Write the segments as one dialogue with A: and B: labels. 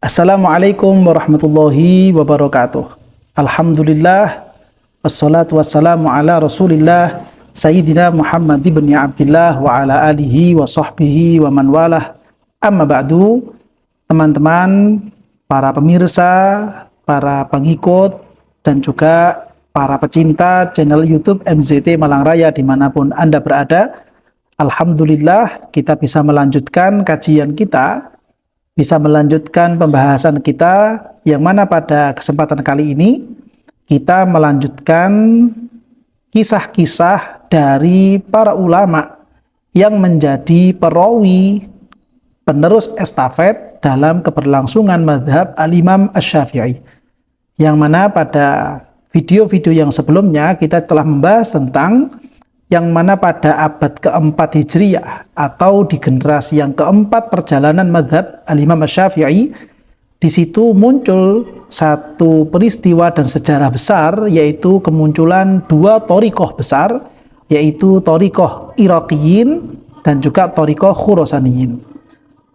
A: Assalamualaikum warahmatullahi wabarakatuh. Alhamdulillah, wassalatu wassalamu ala rasulillah Sayyidina Muhammad ibn Abdillah wa ala alihi wa sahbihi wa man walah. Amma ba'du, teman-teman, para pemirsa, para pengikut, dan juga para pecinta channel YouTube MZT Malang Raya dimanapun Anda berada. Alhamdulillah, kita bisa melanjutkan kajian kita, bisa melanjutkan pembahasan kita, yang mana pada kesempatan kali ini kita melanjutkan kisah-kisah dari para ulama yang menjadi perawi penerus estafet dalam keberlangsungan mazhab Al-Imam Asy-Syafi'i, yang mana pada video-video yang sebelumnya kita telah membahas tentang yang mana pada abad keempat Hijriyah atau di generasi yang keempat perjalanan mazhab Al-Imam Asy-Syafi'i, di situ muncul satu peristiwa dan sejarah besar, yaitu kemunculan dua thariqah besar, yaitu thariqah Iraqiyin dan juga thariqah Khurasaniyin.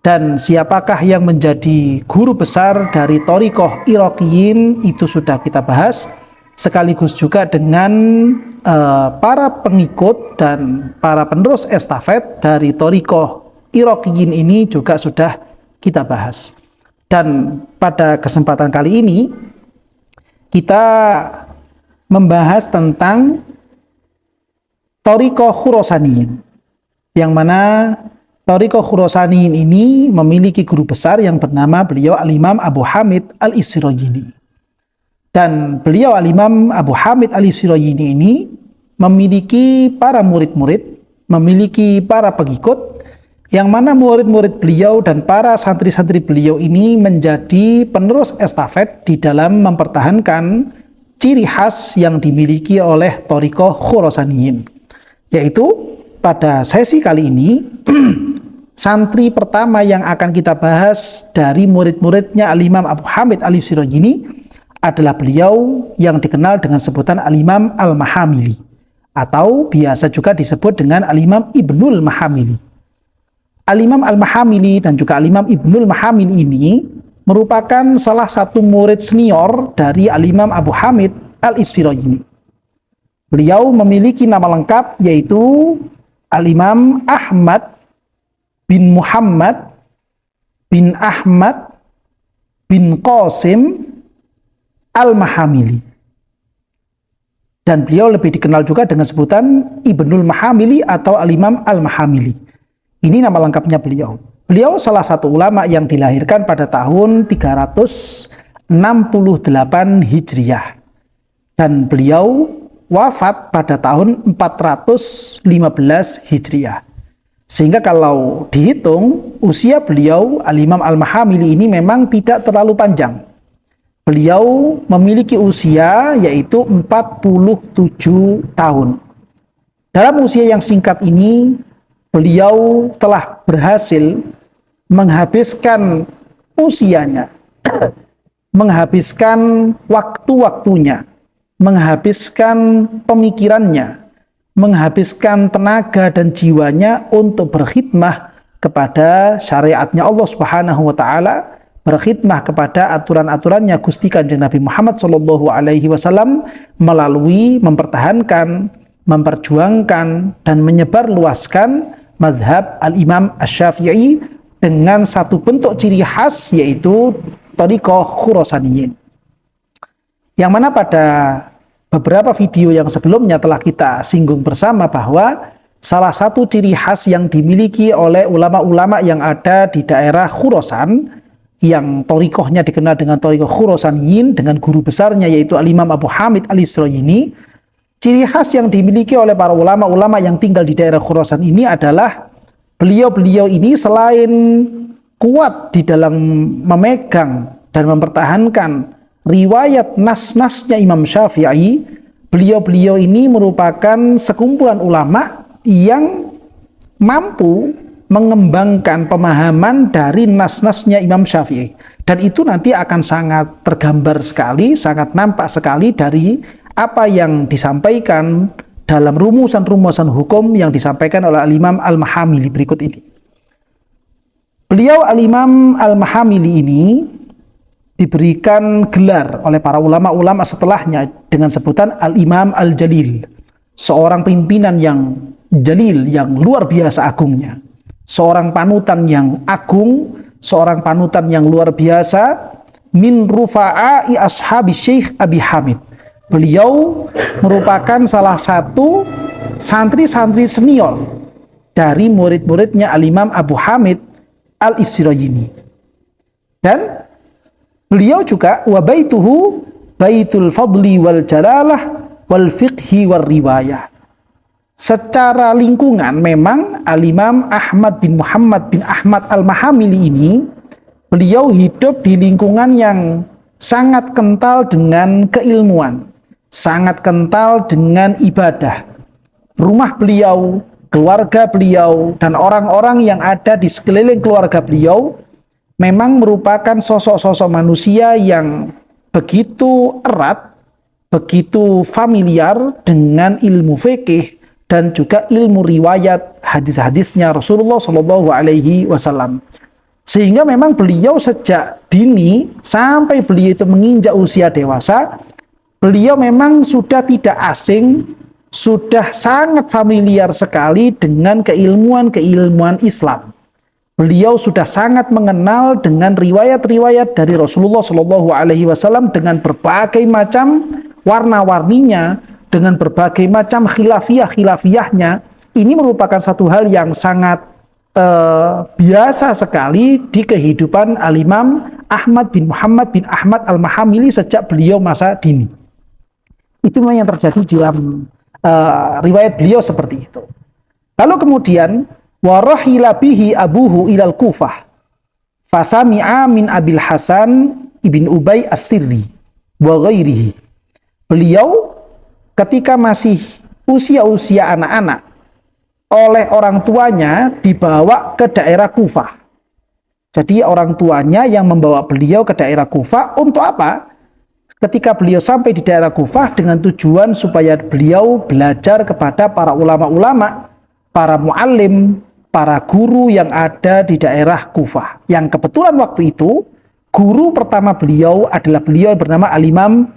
A: Dan siapakah yang menjadi guru besar dari thariqah Iraqiyin itu sudah kita bahas, sekaligus juga dengan para pengikut dan para penerus estafet dari thariqah Iraqiyin ini juga sudah kita bahas. Dan pada kesempatan kali ini kita membahas tentang thariqah Khurasaniyin, yang mana thariqah Khurasaniyin ini memiliki guru besar yang bernama beliau Al-Imam Abu Hamid Al-Isfirayini. Dan beliau Al-Imam Abu Hamid Al-Isfirayini ini memiliki para murid-murid, memiliki para pengikut, yang mana murid-murid beliau dan para santri-santri beliau ini menjadi penerus estafet di dalam mempertahankan ciri khas yang dimiliki oleh thariqah Khurasaniyin. Yaitu pada sesi kali ini santri pertama yang akan kita bahas dari murid-muridnya Al-Imam Abu Hamid Al-Isfirayini adalah beliau yang dikenal dengan sebutan Al-Imam Al-Mahamili, atau biasa juga disebut dengan Al-Imam Ibnul Mahamili. Al-Imam Al-Mahamili dan juga Al-Imam Ibnul Mahamili ini merupakan salah satu murid senior dari Al-Imam Abu Hamid Al-Isfirayini. Beliau memiliki nama lengkap yaitu Al-Imam Ahmad bin Muhammad bin Ahmad bin Qasim Al-Mahamili. Dan beliau lebih dikenal juga dengan sebutan Ibnul Mahamili atau Al-Imam Al-Mahamili. Ini nama lengkapnya beliau. Beliau salah satu ulama yang dilahirkan pada tahun 368 Hijriah. Dan beliau wafat pada tahun 415 Hijriah. Sehingga kalau dihitung usia beliau Al-Imam Al-Mahamili ini memang tidak terlalu panjang. Beliau memiliki usia yaitu 47 tahun. Dalam usia yang singkat ini, beliau telah berhasil menghabiskan usianya, menghabiskan waktu-waktunya, menghabiskan pemikirannya, menghabiskan tenaga dan jiwanya untuk berkhidmah kepada syariatnya Allah Subhanahu wa Ta'ala, berkhidmah kepada aturan-aturannya Gusti Kanjeng Nabi Muhammad SAW melalui mempertahankan, memperjuangkan, dan menyebarluaskan mazhab Al-Imam Asy-Syafi'i dengan satu bentuk ciri khas yaitu thariqah Khurasaniyin. Yang mana pada beberapa video yang sebelumnya telah kita singgung bersama bahwa salah satu ciri khas yang dimiliki oleh ulama-ulama yang ada di daerah Khurasan, yang thariqahnya dikenal dengan thariqah Khurasaniyin dengan guru besarnya yaitu Al-Imam Abu Hamid Al-Isfirayini, ciri khas yang dimiliki oleh para ulama-ulama yang tinggal di daerah Khurasan ini adalah beliau-beliau ini selain kuat di dalam memegang dan mempertahankan riwayat nas-nasnya Imam Syafi'i, beliau-beliau ini merupakan sekumpulan ulama yang mampu mengembangkan pemahaman dari nas-nasnya Imam Syafi'i. Dan itu nanti akan sangat tergambar sekali, sangat nampak sekali dari apa yang disampaikan dalam rumusan-rumusan hukum yang disampaikan oleh Al-Imam Al-Mahamili berikut ini. Beliau Al-Imam Al-Mahamili ini diberikan gelar oleh para ulama-ulama setelahnya dengan sebutan Al-Imam Al-Jalil, seorang pimpinan yang jalil, yang luar biasa agungnya, seorang panutan yang agung, seorang panutan yang luar biasa, min rufa'i ashabi Syekh Abi Hamid. Beliau merupakan salah satu santri-santri senior dari murid-muridnya Al-Imam Abu Hamid Al-Isfirayini. Dan beliau juga wa baituhu baitul fadli wal jalalah wal fiqhi wal riwayah. Secara lingkungan memang Al-Imam Ahmad bin Muhammad bin Ahmad Al-Mahamili ini beliau hidup di lingkungan yang sangat kental dengan keilmuan, sangat kental dengan ibadah. Rumah beliau, keluarga beliau, dan orang-orang yang ada di sekeliling keluarga beliau memang merupakan sosok-sosok manusia yang begitu erat, begitu familiar dengan ilmu fikih dan juga ilmu riwayat hadis-hadisnya Rasulullah Shallallahu Alaihi Wasallam. Sehingga memang beliau sejak dini sampai beliau itu menginjak usia dewasa, beliau memang sudah tidak asing, sudah sangat familiar sekali dengan keilmuan-keilmuan Islam. Beliau sudah sangat mengenal dengan riwayat-riwayat dari Rasulullah Shallallahu Alaihi Wasallam dengan berbagai macam warna-warninya, dengan berbagai macam khilafiyah-khilafiyahnya. Ini merupakan satu hal yang sangat biasa sekali di kehidupan Al-Imam Ahmad bin Muhammad bin Ahmad Al-Mahamili sejak beliau masa dini. Itu memang yang terjadi dalam riwayat beliau seperti itu. Lalu kemudian warahila bihi abuhu ilal Kufah fasami'a min Abil Hasan ibn Ubay as-Sirri wa ghairihi. Beliau ketika masih usia-usia anak-anak oleh orang tuanya dibawa ke daerah Kufah. Jadi orang tuanya yang membawa beliau ke daerah Kufah untuk apa? Ketika beliau sampai di daerah Kufah dengan tujuan supaya beliau belajar kepada para ulama-ulama, para muallim, para guru yang ada di daerah Kufah. Yang kebetulan waktu itu guru pertama beliau adalah beliau yang bernama Al-Imam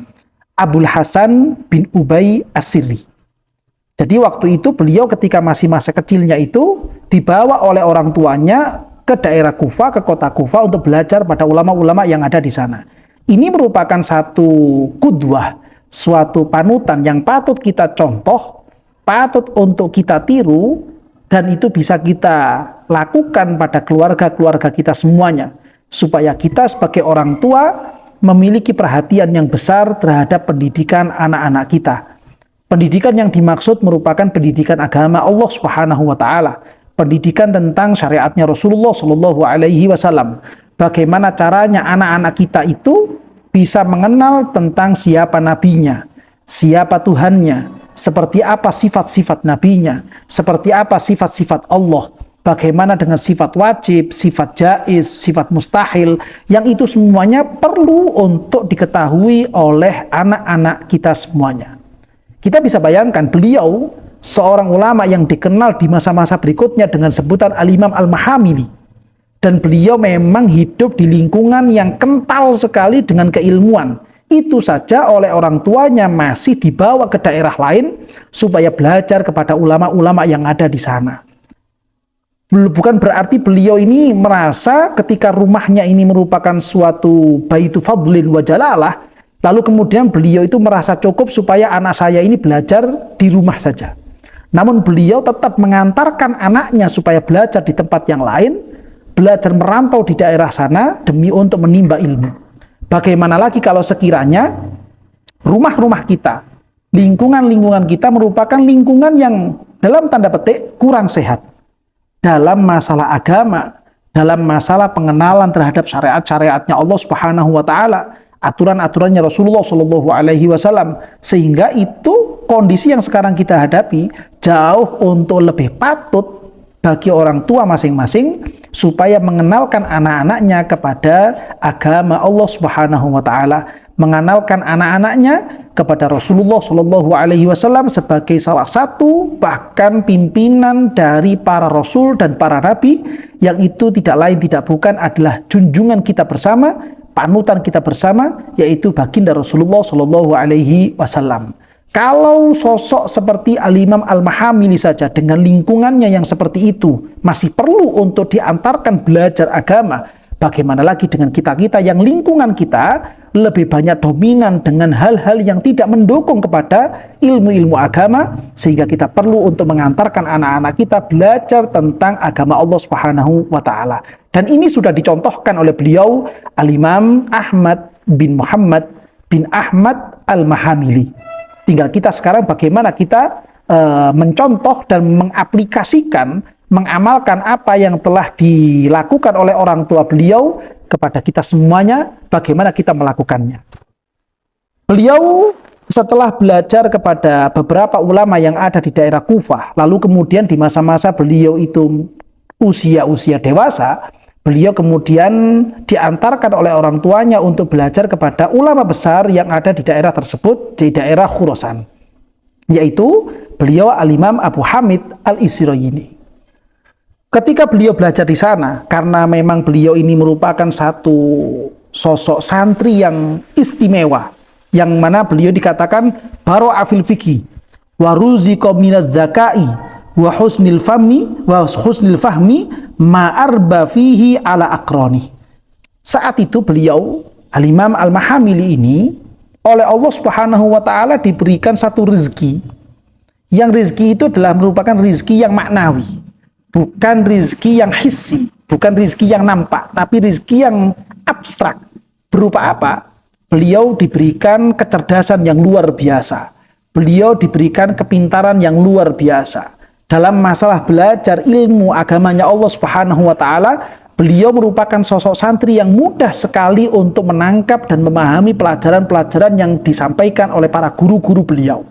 A: Abul Hasan bin Ubay as-Sirri. Jadi waktu itu beliau ketika masih masa kecilnya itu dibawa oleh orang tuanya ke daerah Kufah, ke kota Kufah untuk belajar pada ulama-ulama yang ada di sana. Ini merupakan satu qudwah, suatu panutan yang patut kita contoh, patut untuk kita tiru, dan itu bisa kita lakukan pada keluarga-keluarga kita semuanya, supaya kita sebagai orang tua memiliki perhatian yang besar terhadap pendidikan anak-anak kita. Pendidikan yang dimaksud merupakan pendidikan agama Allah Subhanahu wa taala, pendidikan tentang syariatnya Rasulullah Shallallahu alaihi wasallam. Bagaimana caranya anak-anak kita itu bisa mengenal tentang siapa nabinya, siapa Tuhannya, seperti apa sifat-sifat nabinya, seperti apa sifat-sifat Allah, bagaimana dengan sifat wajib, sifat jaiz, sifat mustahil, yang itu semuanya perlu untuk diketahui oleh anak-anak kita semuanya. Kita bisa bayangkan beliau seorang ulama yang dikenal di masa-masa berikutnya dengan sebutan Al-Imam Al-Mahamili. Dan beliau memang hidup di lingkungan yang kental sekali dengan keilmuan. Itu saja oleh orang tuanya masih dibawa ke daerah lain supaya belajar kepada ulama-ulama yang ada di sana. Bukan berarti beliau ini merasa ketika rumahnya ini merupakan suatu baitu fadlin wa jalalah, lalu kemudian beliau itu merasa cukup supaya anak saya ini belajar di rumah saja. Namun beliau tetap mengantarkan anaknya supaya belajar di tempat yang lain, belajar merantau di daerah sana demi untuk menimba ilmu. Bagaimana lagi kalau sekiranya rumah-rumah kita, lingkungan-lingkungan kita merupakan lingkungan yang dalam tanda petik kurang sehat dalam masalah agama, dalam masalah pengenalan terhadap syariat-syariatnya Allah Subhanahu wa taala, aturan-aturannya Rasulullah Shallallahu Alaihi Wasallam, sehingga itu kondisi yang sekarang kita hadapi jauh untuk lebih patut bagi orang tua masing-masing supaya mengenalkan anak-anaknya kepada agama Allah Subhanahu wa taala, mengenalkan anak-anaknya kepada Rasulullah Shallallahu Alaihi Wasallam sebagai salah satu bahkan pimpinan dari para rasul dan para nabi, yang itu tidak lain tidak bukan adalah junjungan kita bersama, panutan kita bersama, yaitu baginda Rasulullah Shallallahu Alaihi Wasallam. Kalau sosok seperti Al-Imam Al-Mahamili saja dengan lingkungannya yang seperti itu masih perlu untuk diantarkan belajar agama, bagaimana lagi dengan kita-kita yang lingkungan kita lebih banyak dominan dengan hal-hal yang tidak mendukung kepada ilmu-ilmu agama, sehingga kita perlu untuk mengantarkan anak-anak kita belajar tentang agama Allah Subhanahu wa Ta'ala. Dan ini sudah dicontohkan oleh beliau Al-Imam Ahmad bin Muhammad bin Ahmad Al-Mahamili. Tinggal kita sekarang bagaimana kita mencontoh dan mengaplikasikan, mengamalkan apa yang telah dilakukan oleh orang tua beliau kepada kita semuanya, bagaimana kita melakukannya. Beliau setelah belajar kepada beberapa ulama yang ada di daerah Kufah, lalu kemudian di masa-masa beliau itu usia dewasa, beliau kemudian diantarkan oleh orang tuanya untuk belajar kepada ulama besar yang ada di daerah tersebut, di daerah Khurasan, yaitu beliau Al-Imam Abu Hamid Al-Isfirayini. Ketika beliau belajar di sana, karena memang beliau ini merupakan satu sosok santri yang istimewa, yang mana beliau dikatakan baro'a fil fiqhi wa ruziqa minadz zakai wa husnil fahmi ma'arba fihi ala akroni. Saat itu beliau Al-Imam Al-Mahamili ini oleh Allah Subhanahu wa Ta'ala diberikan satu rezeki, yang rezeki itu adalah merupakan rezeki yang maknawi, bukan rezeki yang hissi, bukan rezeki yang nampak, tapi rezeki yang abstrak. Berupa apa? Beliau diberikan kecerdasan yang luar biasa, beliau diberikan kepintaran yang luar biasa dalam masalah belajar ilmu agamanya Allah Subhanahu wa Ta'ala. Beliau merupakan sosok santri yang mudah sekali untuk menangkap dan memahami pelajaran-pelajaran yang disampaikan oleh para guru-guru beliau.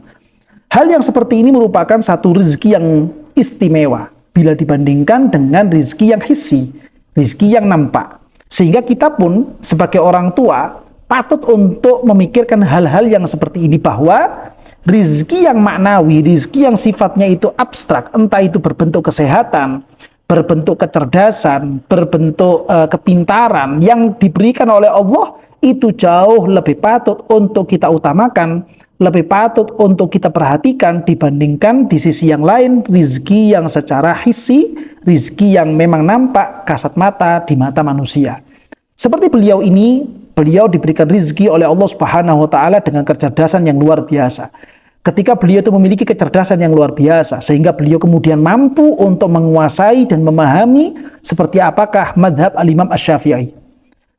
A: Hal yang seperti ini merupakan satu rezeki yang istimewa bila dibandingkan dengan rezeki yang hissi, rezeki yang nampak. Sehingga kita pun sebagai orang tua patut untuk memikirkan hal-hal yang seperti ini, bahwa rizki yang maknawi, rizki yang sifatnya itu abstrak, entah itu berbentuk kesehatan, berbentuk kecerdasan, berbentuk kepintaran yang diberikan oleh Allah, itu jauh lebih patut untuk kita utamakan, lebih patut untuk kita perhatikan dibandingkan di sisi yang lain, rizki yang secara hissi, rizki yang memang nampak kasat mata di mata manusia. Seperti beliau ini, beliau diberikan rizki oleh Allah Subhanahu wa Ta'ala dengan kecerdasan yang luar biasa. Ketika beliau itu memiliki kecerdasan yang luar biasa, sehingga beliau kemudian mampu untuk menguasai dan memahami seperti apakah madhab Al-Imam Asy-Syafi'i.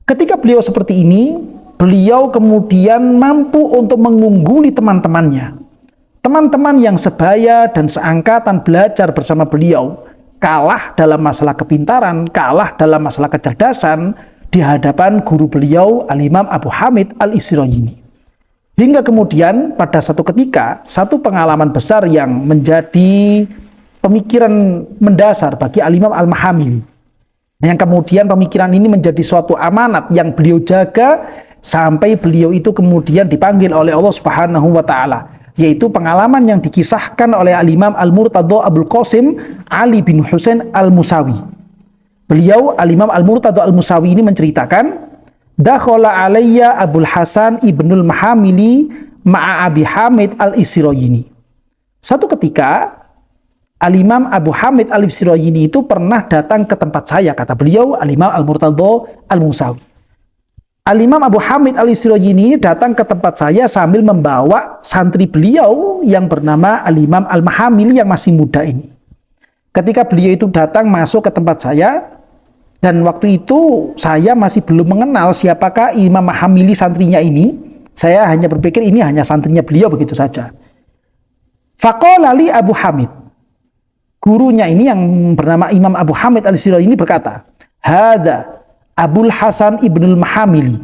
A: Ketika beliau seperti ini, beliau kemudian mampu untuk mengungguli teman-temannya. Teman-teman yang sebaya dan seangkatan belajar bersama beliau, kalah dalam masalah kepintaran, kalah dalam masalah kecerdasan di hadapan guru beliau Al-Imam Abu Hamid Al-Isfirayini. Hingga kemudian pada satu ketika, satu pengalaman besar yang menjadi pemikiran mendasar bagi Al-Imam Al-Mahamili, yang kemudian pemikiran ini menjadi suatu amanat yang beliau jaga sampai beliau itu kemudian dipanggil oleh Allah Subhanahu wa Ta'ala, yaitu pengalaman yang dikisahkan oleh Al-Imam Al-Murtadha Abul Qasim Ali bin Husain Al-Musawi. Beliau Al-Imam Al-Murtadha Al-Musawi ini menceritakan, dakhala alayya Abul Hasan Ibnul Mahamili ma'a Abi Hamid Al-Isfirayini. Satu ketika Al-Imam Abu Hamid Al-Isfirayini itu pernah datang ke tempat saya, kata beliau Al-Imam Al-Murtadha Al-Musawi. Al-Imam Abu Hamid Al-Isfirayini datang ke tempat saya sambil membawa santri beliau yang bernama Al-Imam Al-Mahamili yang masih muda ini. Ketika beliau itu datang masuk ke tempat saya, dan waktu itu saya masih belum mengenal siapakah Imam Mahamili santrinya ini. Saya hanya berpikir ini hanya santrinya beliau begitu saja. Faqala li Abu Hamid, gurunya ini yang bernama Imam Abu Hamid Al-Isfirayini berkata, hadza Abul Hasan Ibnul Mahamili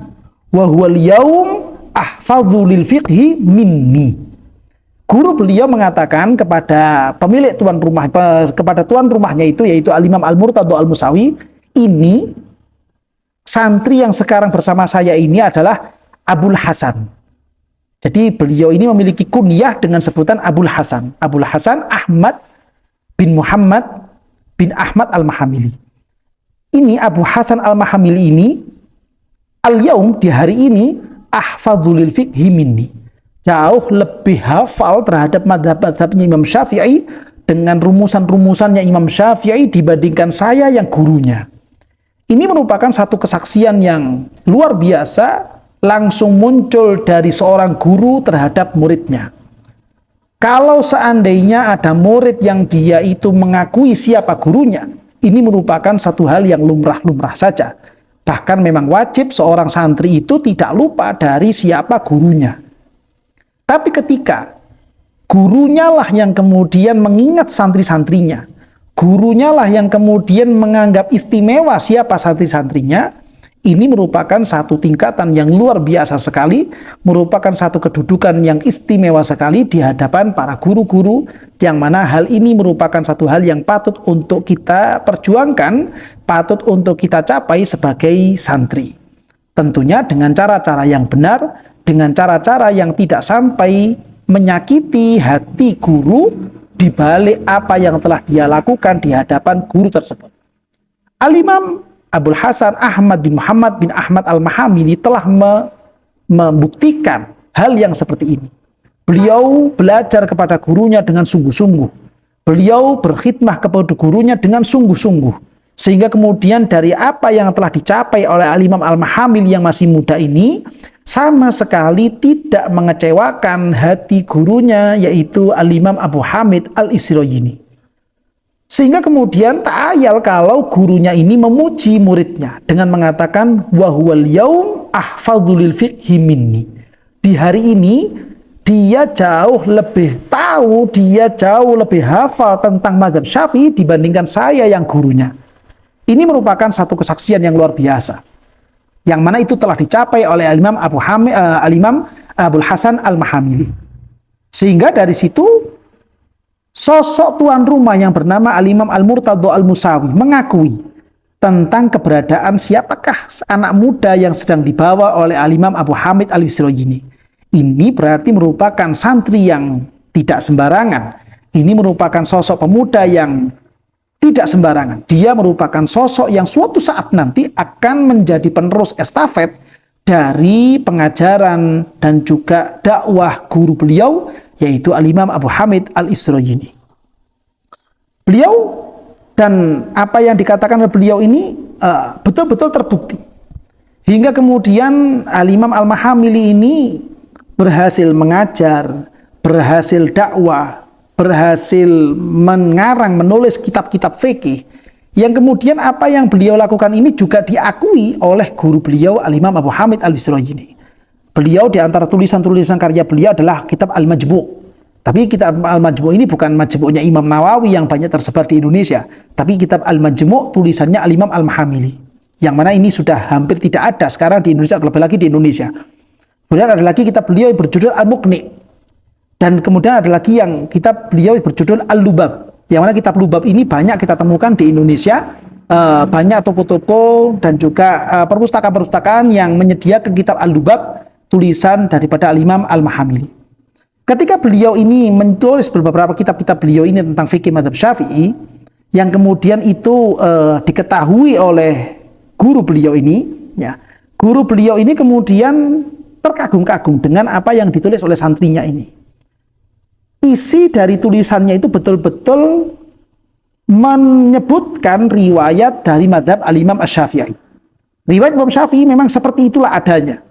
A: wa huwa al-yaum ahfadzu lil fiqhi minni. Guru beliau mengatakan kepada pemilik tuan rumah, kepada tuan rumahnya itu, yaitu Al-Imam Al-Murtadha Al-Musawi, ini santri yang sekarang bersama saya ini adalah Abul Hasan. Jadi beliau ini memiliki kunyah dengan sebutan Abul Hasan. Abul Hasan Ahmad bin Muhammad bin Ahmad Al-Mahamili. Ini Abu Hasan Al-Mahamili ini al-yaum di hari ini ahfadzulil fiqhi minni, jauh lebih hafal terhadap madhab-madhabnya Imam Syafi'i dengan rumusan-rumusannya Imam Syafi'i dibandingkan saya yang gurunya. Ini merupakan satu kesaksian yang luar biasa langsung muncul dari seorang guru terhadap muridnya. Kalau seandainya ada murid yang dia itu mengakui siapa gurunya, ini merupakan satu hal yang lumrah-lumrah saja. Bahkan memang wajib seorang santri itu tidak lupa dari siapa gurunya. Tapi ketika gurunya lah yang kemudian mengingat santri-santrinya, gurunya lah yang kemudian menganggap istimewa siapa santri-santrinya, ini merupakan satu tingkatan yang luar biasa sekali, merupakan satu kedudukan yang istimewa sekali di hadapan para guru-guru, yang mana hal ini merupakan satu hal yang patut untuk kita perjuangkan, patut untuk kita capai sebagai santri. Tentunya dengan cara-cara yang benar, dengan cara-cara yang tidak sampai menyakiti hati guru, di balik apa yang telah dia lakukan di hadapan guru tersebut. Al-Imam Abul Hasan Ahmad bin Muhammad bin Ahmad Al-Mahamili telah membuktikan hal yang seperti ini. Beliau belajar kepada gurunya dengan sungguh-sungguh. Beliau berkhidmah kepada gurunya dengan sungguh-sungguh. Sehingga kemudian dari apa yang telah dicapai oleh Al-Imam Al-Mahamili yang masih muda ini, sama sekali tidak mengecewakan hati gurunya, yaitu Al-Imam Abu Hamid Al-Israyini. Sehingga kemudian tak ayal kalau gurunya ini memuji muridnya dengan mengatakan wa huwal yaum ahfadzulil fiqhi minni. Di hari ini dia jauh lebih tahu, dia jauh lebih hafal tentang mazhab Syafi'i dibandingkan saya yang gurunya. Ini merupakan satu kesaksian yang luar biasa, yang mana itu telah dicapai oleh Al-Imam Abul Hasan Al-Mahamili. Sehingga dari situ sosok tuan rumah yang bernama Al-Imam Al-Murtadha Al-Musawi mengakui tentang keberadaan siapakah anak muda yang sedang dibawa oleh Al-Imam Abu Hamid Al-Israyini. Ini berarti merupakan santri yang tidak sembarangan. Ini merupakan sosok pemuda yang tidak sembarangan. Dia merupakan sosok yang suatu saat nanti akan menjadi penerus estafet dari pengajaran dan juga dakwah guru beliau, yaitu Al-Imam Abu Hamid Al-Israyini. Beliau dan apa yang dikatakan oleh beliau ini betul-betul terbukti. Hingga kemudian Al-Imam Al-Mahamili ini berhasil mengajar, berhasil dakwah, berhasil mengarang, menulis kitab-kitab fikih, yang kemudian apa yang beliau lakukan ini juga diakui oleh guru beliau Al-Imam Abu Hamid Al-Israyini. Beliau di antara tulisan-tulisan karya beliau adalah kitab Al-Majmu'. Tapi kitab Al-Majmu' ini bukan majmu'nya Imam Nawawi yang banyak tersebar di Indonesia, tapi kitab Al-Majmu' tulisannya Al-Imam Al-Mahamili, yang mana ini sudah hampir tidak ada sekarang di Indonesia, terlebih lagi di Indonesia. Kemudian ada lagi kitab beliau yang berjudul Al-Muqni. Dan kemudian ada lagi yang kitab beliau berjudul Al-Lubab, yang mana kitab Lubab ini banyak kita temukan di Indonesia, banyak toko-toko dan juga perpustakaan-perpustakaan yang menyediakan kitab Al-Lubab, tulisan daripada Al-Imam Al-Mahamili. Ketika beliau ini menulis beberapa kitab-kitab beliau ini tentang fikih mazhab Syafi'i, yang kemudian itu diketahui oleh guru beliau ini, ya, guru beliau ini kemudian terkagum-kagum dengan apa yang ditulis oleh santrinya ini. Isi dari tulisannya itu betul-betul menyebutkan riwayat dari madhab Al-Imam Asy-Syafi'i. Riwayat Imam Syafi'i memang seperti itulah adanya.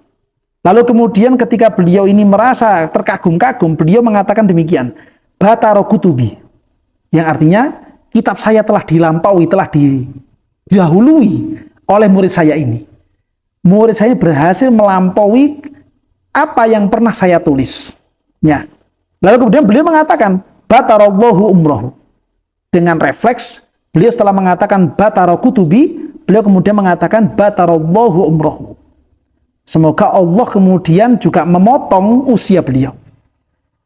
A: Lalu kemudian ketika beliau ini merasa terkagum-kagum, beliau mengatakan demikian, Bataro kutubi, yang artinya kitab saya telah dilampaui, telah didahului oleh murid saya ini. Murid saya ini berhasil melampaui apa yang pernah saya tulis. Ya. Lalu kemudian beliau mengatakan batarallahu umrohu. Dengan refleks beliau setelah mengatakan bataro kutubi, beliau kemudian mengatakan batarallahu umrohu. Semoga Allah kemudian juga memotong usia beliau.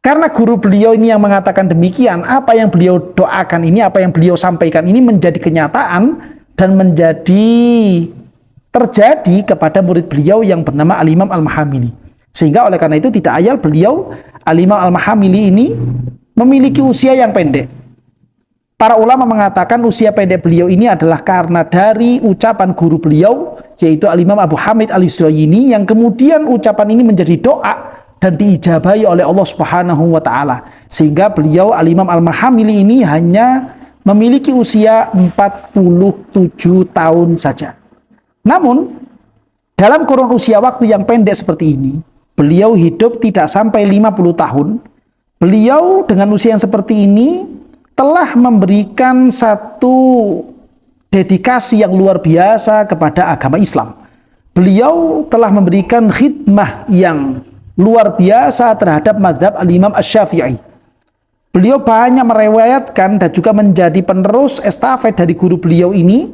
A: Karena guru beliau ini yang mengatakan demikian, apa yang beliau doakan ini, apa yang beliau sampaikan ini menjadi kenyataan dan menjadi terjadi kepada murid beliau yang bernama Al-Imam Al-Mahamili. Sehingga oleh karena itu tidak ayal beliau Al-Imam Al-Mahamili ini memiliki usia yang pendek. Para ulama mengatakan usia pendek beliau ini adalah karena dari ucapan guru beliau, yaitu Al-Imam Abu Hamid Al-Israyini, yang kemudian ucapan ini menjadi doa dan diijabahi oleh Allah Subhanahu wa taala. Sehingga beliau Al-Imam Al-Mahamili ini hanya memiliki usia 47 tahun saja. Namun, dalam kurun usia waktu yang pendek seperti ini, beliau hidup tidak sampai 50 tahun. Beliau dengan usia yang seperti ini telah memberikan satu dedikasi yang luar biasa kepada agama Islam. Beliau telah memberikan khidmah yang luar biasa terhadap mazhab Al-Imam Asy-Syafi'i. Beliau banyak meriwayatkan dan juga menjadi penerus estafet dari guru beliau ini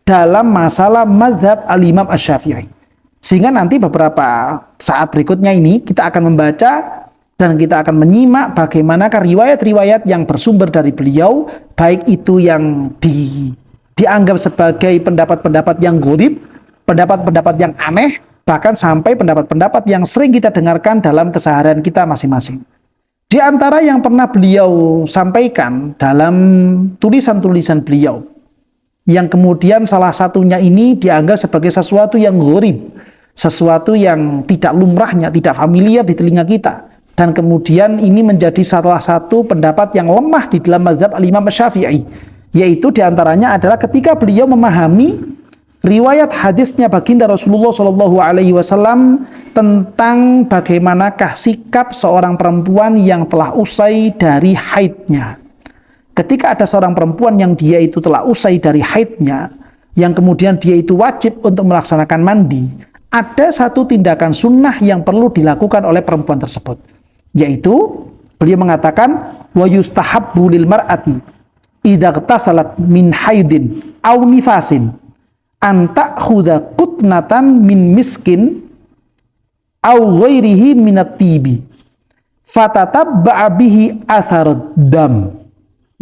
A: dalam masalah mazhab Al-Imam Asy-Syafi'i. Sehingga nanti beberapa saat berikutnya ini kita akan membaca dan kita akan menyimak bagaimanakah riwayat-riwayat yang bersumber dari beliau, baik itu yang dianggap sebagai pendapat-pendapat yang gharib, pendapat-pendapat yang aneh, bahkan sampai pendapat-pendapat yang sering kita dengarkan dalam keseharian kita masing-masing. Di antara yang pernah beliau sampaikan dalam tulisan-tulisan beliau, yang kemudian salah satunya ini dianggap sebagai sesuatu yang gharib, sesuatu yang tidak lumrahnya, tidak familiar di telinga kita. Dan kemudian ini menjadi salah satu pendapat yang lemah di dalam mazhab Al-Imam Asy-Syafi'i, yaitu diantaranya adalah ketika beliau memahami riwayat hadisnya baginda Rasulullah SAW tentang bagaimanakah sikap seorang perempuan yang telah usai dari haidnya. Ketika ada seorang perempuan yang dia itu telah usai dari haidnya, yang kemudian dia itu wajib untuk melaksanakan mandi, ada satu tindakan sunnah yang perlu dilakukan oleh perempuan tersebut, yaitu beliau mengatakan wa yustahabbu lil mar'ati idza ightasalat min haidin aw nifasin an ta'khudha qutnatan min miskin aw ghairihi min at-tibi fatatabba'a bihi atharud dam.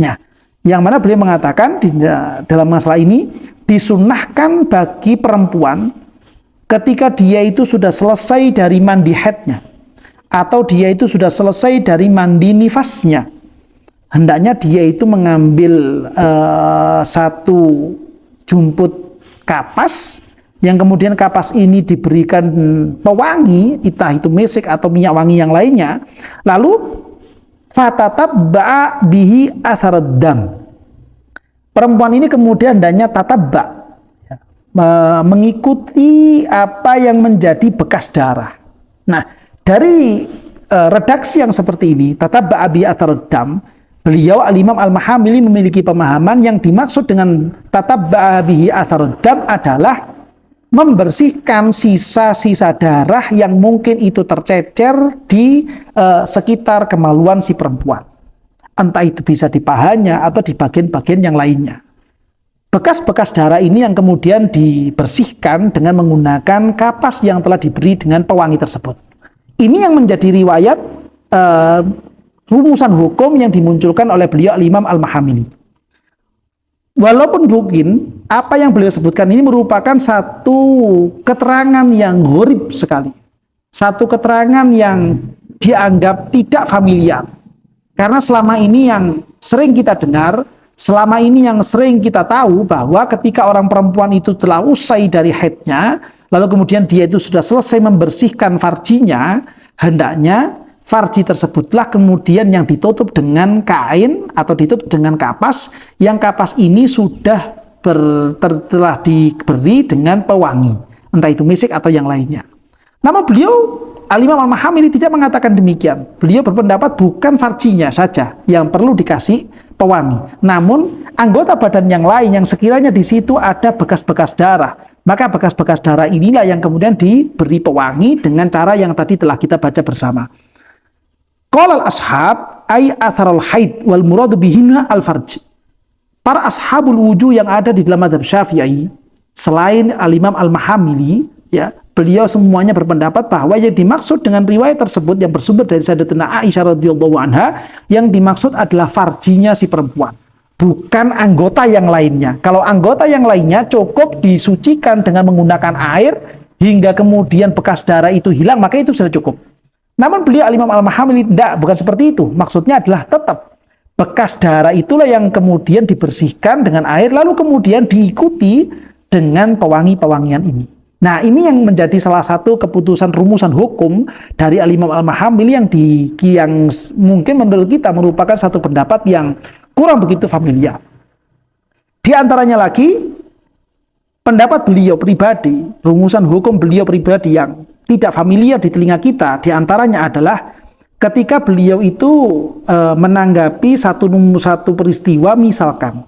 A: Ya, yang mana beliau mengatakan dalam masalah ini disunnahkan bagi perempuan ketika dia itu sudah selesai dari mandi haidnya atau dia itu sudah selesai dari mandi nifasnya, hendaknya dia itu mengambil satu jumput kapas, yang kemudian kapas ini diberikan pewangi, entah itu mesik atau minyak wangi yang lainnya, lalu fatatabba bihi atharad dam. Perempuan ini kemudian hendaknya tatabba, mengikuti apa yang menjadi bekas darah. Nah, dari redaksi yang seperti ini, tatabba bihi atharad dam, beliau Al-Imam Al-Mahamili memiliki pemahaman yang dimaksud dengan tatabba bihi atharad dam adalah membersihkan sisa-sisa darah yang mungkin itu tercecer di sekitar kemaluan si perempuan. Entah itu bisa di pahanya atau di bagian-bagian yang lainnya. Bekas-bekas darah ini yang kemudian dibersihkan dengan menggunakan kapas yang telah diberi dengan pewangi tersebut. Ini yang menjadi riwayat rumusan hukum yang dimunculkan oleh beliau Al-Imam Al-Mahamili. Walaupun mungkin apa yang beliau sebutkan ini merupakan satu keterangan yang gharib sekali. Satu keterangan yang dianggap tidak familiar. Karena selama ini yang sering kita dengar, selama ini yang sering kita tahu bahwa ketika orang perempuan itu telah usai dari haidnya, lalu kemudian dia itu sudah selesai membersihkan farjinya, hendaknya farji tersebutlah kemudian yang ditutup dengan kain atau ditutup dengan kapas, yang kapas ini sudah telah diberi dengan pewangi, entah itu misik atau yang lainnya. Namun beliau Al-Imam Al-Mahamili tidak mengatakan demikian. Beliau berpendapat bukan farjinya saja yang perlu dikasih pewangi, namun anggota badan yang lain yang sekiranya di situ ada bekas-bekas darah, maka bekas-bekas darah inilah yang kemudian diberi pewangi dengan cara yang tadi telah kita baca bersama. Qala al-ashab ay atharul haid wal muradu bihina al-farj. Para ashabul wujuh yang ada di dalam mazhab Syafi'i selain Al-Imam Al-Mahamili, ya, beliau semuanya berpendapat bahwa yang dimaksud dengan riwayat tersebut yang bersumber dari Sayyidatina Aisyah radhiyallahu anha, yang dimaksud adalah farjinya si perempuan, bukan anggota yang lainnya. Kalau anggota yang lainnya cukup disucikan dengan menggunakan air hingga kemudian bekas darah itu hilang, maka itu sudah cukup. Namun beliau Al-Imam Al-Mahamili tidak, bukan seperti itu. Maksudnya adalah tetap Bekas darah itulah yang kemudian dibersihkan dengan air, lalu kemudian diikuti dengan pewangi-pewangian ini. Nah, ini yang menjadi salah satu keputusan rumusan hukum dari Al-Imam Al-Mahamili yang mungkin menurut kita merupakan satu pendapat yang kurang begitu familiar. Di antaranya lagi, pendapat beliau pribadi, rumusan hukum beliau pribadi yang tidak familiar di telinga kita, di antaranya adalah ketika beliau itu menanggapi satu peristiwa, misalkan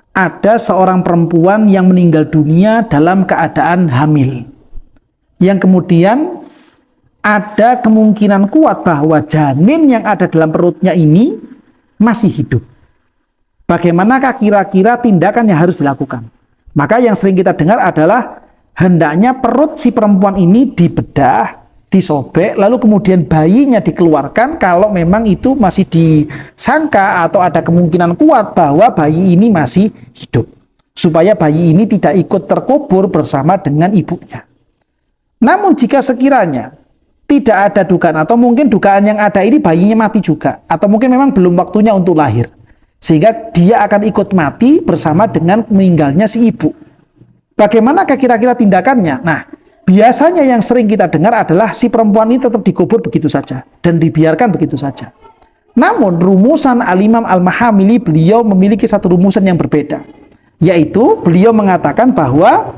A: ada seorang perempuan yang meninggal dunia dalam keadaan hamil, yang kemudian ada kemungkinan kuat bahwa janin yang ada dalam perutnya ini masih hidup. Bagaimanakah kira-kira tindakan yang harus dilakukan? Maka yang sering kita dengar adalah hendaknya perut si perempuan ini dibedah, disobek, lalu kemudian bayinya dikeluarkan kalau memang itu masih disangka atau ada kemungkinan kuat bahwa bayi ini masih hidup, supaya bayi ini tidak ikut terkubur bersama dengan ibunya. Namun jika sekiranya tidak ada dugaan, atau mungkin dugaan yang ada ini bayinya mati juga, atau mungkin memang belum waktunya untuk lahir, sehingga dia akan ikut mati bersama dengan meninggalnya si ibu, bagaimanakah kira-kira tindakannya? Nah, biasanya yang sering kita dengar adalah si perempuan ini tetap dikubur begitu saja dan dibiarkan begitu saja. Namun rumusan Al-Imam Al-Mahamili, beliau memiliki satu rumusan yang berbeda, yaitu beliau mengatakan bahwa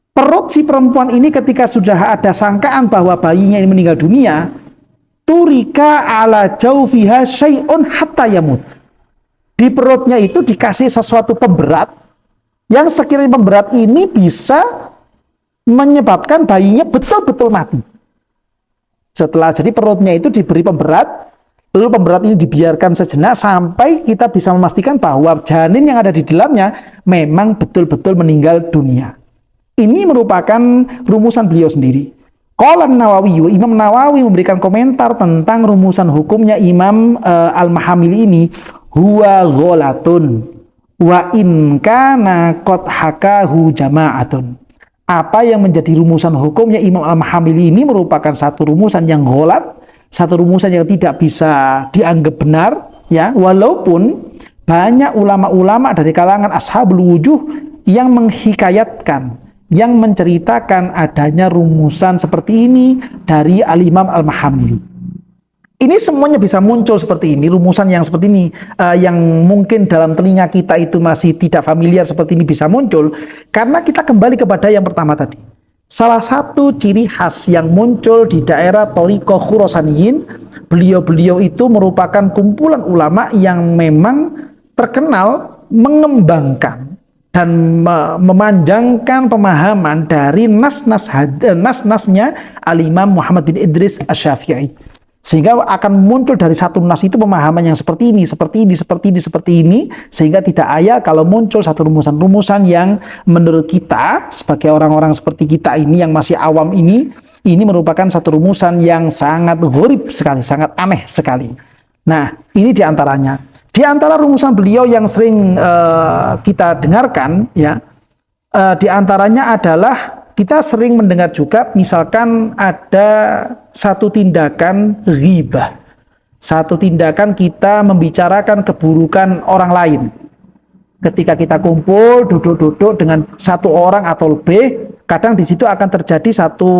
A: perut si perempuan ini ketika sudah ada sangkaan bahwa bayinya ini meninggal dunia, turika ala jaufiha syai'un hatta yamut. Di perutnya itu dikasih sesuatu pemberat yang sekiranya pemberat ini bisa menyebabkan bayinya betul-betul mati. Setelah jadi perutnya itu diberi pemberat, lalu pemberat ini dibiarkan sejenak sampai kita bisa memastikan bahwa janin yang ada di dalamnya memang betul-betul meninggal dunia. Ini merupakan rumusan beliau sendiri. Qala Nawawi, Imam Nawawi memberikan komentar tentang rumusan hukumnya Imam Al-Mahamili ini, huwa gholatun wa in kana qad hakahu jama'atun. Apa yang menjadi rumusan hukumnya Imam Al-Mahamili ini merupakan satu rumusan yang gholat, satu rumusan yang tidak bisa dianggap benar, ya, walaupun banyak ulama-ulama dari kalangan ashabul wujuh yang menghikayatkan, yang menceritakan adanya rumusan seperti ini dari Al-Imam Al-Mahamili. Ini semuanya bisa muncul seperti ini, rumusan yang seperti ini, yang mungkin dalam telinga kita itu masih tidak familiar seperti ini bisa muncul, karena kita kembali kepada yang pertama tadi. Salah satu ciri khas yang muncul di daerah Thariqah Khurasaniyin, beliau-beliau itu merupakan kumpulan ulama yang memang terkenal mengembangkan dan memanjangkan pemahaman dari nas-nasnya Al-Imam Muhammad bin Idris Asy-Syafi'i. Sehingga akan muncul dari satu nas itu pemahaman yang seperti ini, sehingga tidak ayal kalau muncul satu rumusan-rumusan yang menurut kita sebagai orang-orang seperti kita ini yang masih awam ini merupakan satu rumusan yang sangat gharib sekali, sangat aneh sekali. Nah, ini diantaranya. Di antara rumusan beliau yang sering kita dengarkan, ya, diantaranya adalah kita sering mendengar juga, misalkan ada satu tindakan ghibah, satu tindakan kita membicarakan keburukan orang lain. Ketika kita kumpul, duduk-duduk dengan satu orang atau lebih, kadang di situ akan terjadi satu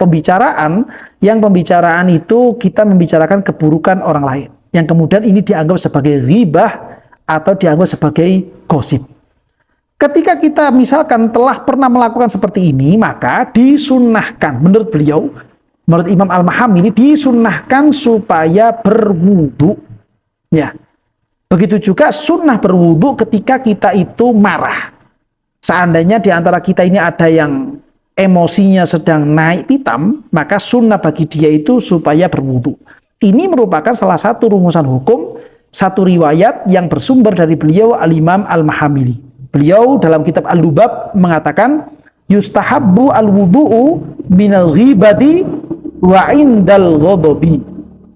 A: pembicaraan, yang pembicaraan itu kita membicarakan keburukan orang lain, yang kemudian ini dianggap sebagai ghibah atau dianggap sebagai gosip. Ketika kita misalkan telah pernah melakukan seperti ini, maka disunnahkan, menurut beliau, menurut Imam Al-Mahamili, disunnahkan supaya berwudu. Ya, begitu juga sunnah berwudu ketika kita itu marah. Seandainya di antara kita ini ada yang emosinya sedang naik pitam, maka sunnah bagi dia itu supaya berwudu. Ini merupakan salah satu rumusan hukum, satu riwayat yang bersumber dari beliau Al-Imam Al-Mahamili. Beliau dalam kitab Al-Lubab mengatakan, yustahabbu al-wudu'u minal ghibati wa indal ghadabi.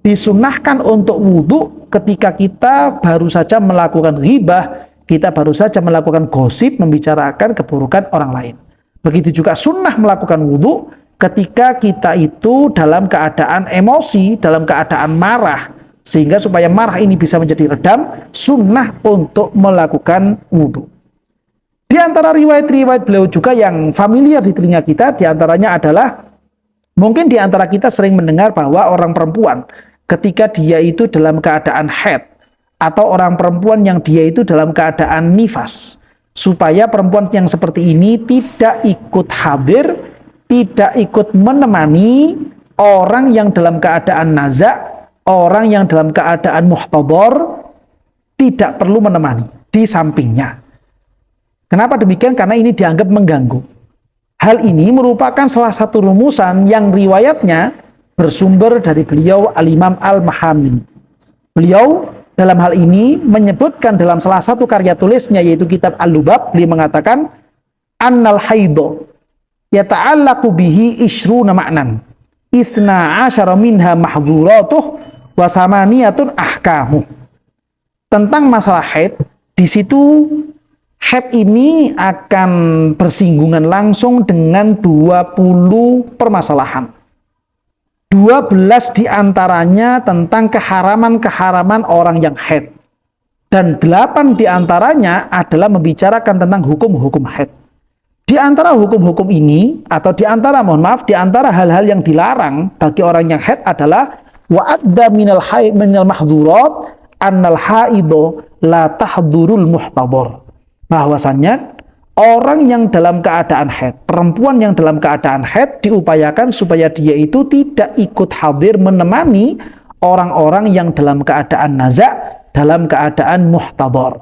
A: Disunahkan untuk wudu ketika kita baru saja melakukan ghibah, kita baru saja melakukan gosip, membicarakan keburukan orang lain. Begitu juga sunnah melakukan wudu ketika kita itu dalam keadaan emosi, dalam keadaan marah, Sehingga supaya marah ini bisa menjadi redam, sunnah untuk melakukan wudhu. Di antara riwayat-riwayat beliau juga yang familiar di telinga kita, di antaranya adalah mungkin di antara kita sering mendengar bahwa orang perempuan ketika dia itu dalam keadaan haid, atau orang perempuan yang dia itu dalam keadaan nifas, supaya perempuan yang seperti ini tidak ikut hadir, tidak ikut menemani orang yang dalam keadaan naza', orang yang dalam keadaan muhtadhar, tidak perlu menemani di sampingnya. Kenapa demikian? Karena ini dianggap mengganggu. Hal ini merupakan salah satu rumusan yang riwayatnya bersumber dari beliau Al-Imam Al-Mahamili. Beliau dalam hal ini menyebutkan dalam salah satu karya tulisnya, yaitu kitab Al-Lubab, beliau mengatakan annal haidho yata'allaqu bihi ishruna ma'nan isna asyara minha mahdzuratuh wa samaniyatun ahkamuh. Tentang masalah haid, di situ haid ini akan bersinggungan langsung dengan 20 permasalahan. 12 diantaranya tentang keharaman-keharaman orang yang haid. Dan 8 diantaranya adalah membicarakan tentang hukum-hukum haid. Di antara hukum-hukum ini, atau di antara hal-hal yang dilarang bagi orang yang haid adalah wa'adda minal mahzurat annal haidho la tahdurul muhtadhar. Bahwasannya orang yang dalam keadaan haid, perempuan yang dalam keadaan haid diupayakan supaya dia itu tidak ikut hadir menemani orang-orang yang dalam keadaan naza', dalam keadaan muhtadhar.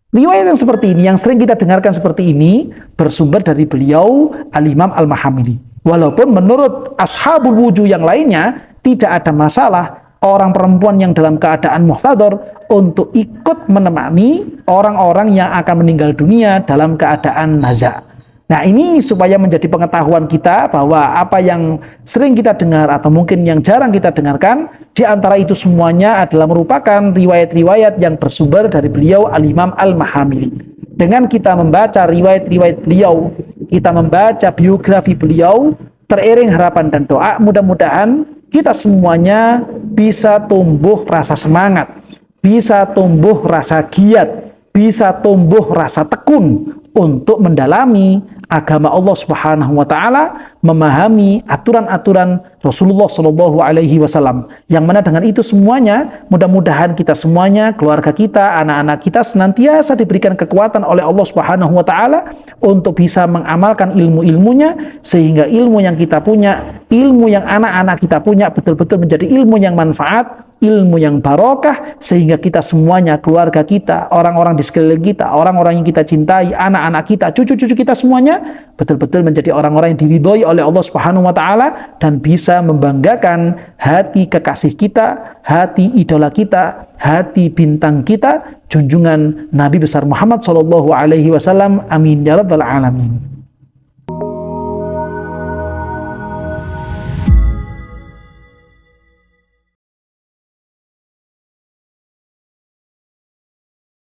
A: Riwayat yang seperti ini, yang sering kita dengarkan seperti ini, bersumber dari beliau Al-Imam Al-Mahamili. Walaupun menurut ashabul wujuh yang lainnya, tidak ada masalah orang perempuan yang dalam keadaan muhtadhar untuk ikut menemani orang-orang yang akan meninggal dunia dalam keadaan naza'. Nah, ini supaya menjadi pengetahuan kita bahwa apa yang sering kita dengar atau mungkin yang jarang kita dengarkan, di antara itu semuanya adalah merupakan riwayat-riwayat yang bersumber dari beliau Al-Imam Al-Mahamili. Dengan kita membaca riwayat-riwayat beliau, kita membaca biografi beliau, teriring harapan dan doa, mudah-mudahan kita semuanya bisa tumbuh rasa semangat, bisa tumbuh rasa giat, bisa tumbuh rasa tekun untuk mendalami agama Allah Subhanahu wa taala, memahami aturan-aturan Rasulullah Shallallahu alaihi wasallam. Yang mana dengan itu semuanya, mudah-mudahan kita semuanya, keluarga kita, anak-anak kita senantiasa diberikan kekuatan oleh Allah Subhanahu wa taala untuk bisa mengamalkan ilmu-ilmunya, sehingga ilmu yang kita punya, ilmu yang anak-anak kita punya betul-betul menjadi ilmu yang manfaat, ilmu yang barokah, sehingga kita semuanya, keluarga kita, orang-orang di sekeliling kita, orang-orang yang kita cintai, anak-anak kita, cucu-cucu kita semuanya betul-betul menjadi orang-orang yang diridhoi oleh Allah Subhanahu wa taala dan bisa membanggakan hati kekasih kita, hati idola kita, hati bintang kita, junjungan Nabi besar Muhammad sallallahu alaihi wasallam. Amin ya rabbal alamin.